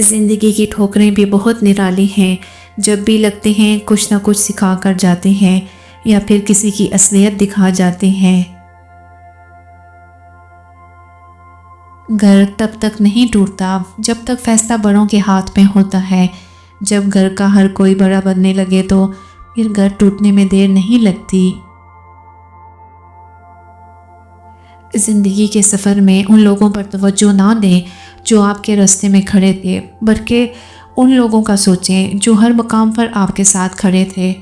زندگی کی ٹھوکریں بھی بہت نرالی ہیں، جب بھی لگتے ہیں کچھ نہ کچھ سکھا کر جاتے ہیں یا پھر کسی کی اصلیت دکھا جاتے ہیں۔ گھر تب تک نہیں ٹوٹتا جب تک فیصلہ بڑوں کے ہاتھ میں ہوتا ہے۔ جب گھر کا ہر کوئی بڑا بننے لگے تو پھر گھر ٹوٹنے میں دیر نہیں لگتی۔ زندگی کے سفر میں ان لوگوں پر توجہ نہ دیں جو آپ کے راستے میں کھڑے تھے، بلکہ ان لوگوں کا سوچیں جو ہر مقام پر آپ کے ساتھ کھڑے تھے۔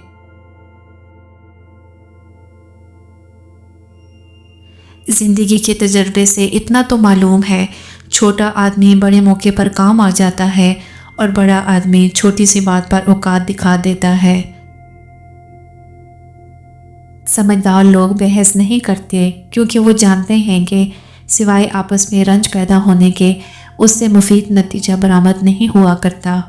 زندگی کے تجربے سے اتنا تو معلوم ہے، چھوٹا آدمی بڑے موقع پر کام آ جاتا ہے اور بڑا آدمی چھوٹی سی بات پر اوقات دکھا دیتا ہے۔ سمجھدار لوگ بحث نہیں کرتے کیونکہ وہ جانتے ہیں کہ سوائے آپس میں رنج پیدا ہونے کے اس سے مفید نتیجہ برآمد نہیں ہوا کرتا۔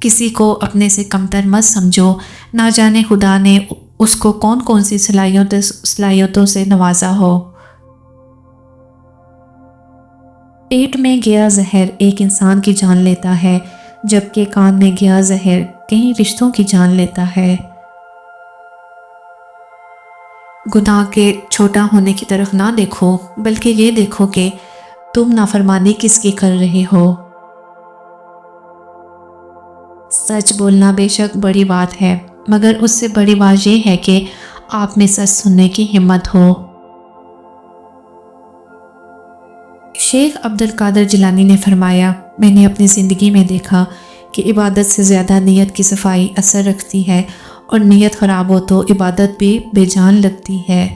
کسی کو اپنے سے کمتر مت سمجھو، نہ جانے خدا نے اس کو کون کون سی صلاحیتوں سے نوازا ہو۔ پیٹ میں گیا زہر ایک انسان کی جان لیتا ہے، جبکہ کان میں گیا زہر کئی رشتوں کی جان لیتا ہے۔ گناہ کے چھوٹا ہونے کی طرف نہ دیکھو، بلکہ یہ دیکھو کہ تم نافرمانی کس کی کر رہے ہو۔ سچ بولنا بے شک بڑی بات ہے، مگر اس سے بڑی بات یہ ہے کہ آپ میں سچ سننے کی ہمت ہو۔ شیخ عبد القادر جیلانی نے فرمایا، میں نے اپنی زندگی میں دیکھا کہ عبادت سے زیادہ نیت کی صفائی اثر رکھتی ہے، اور نیت خراب ہو تو عبادت بھی بے جان لگتی ہے۔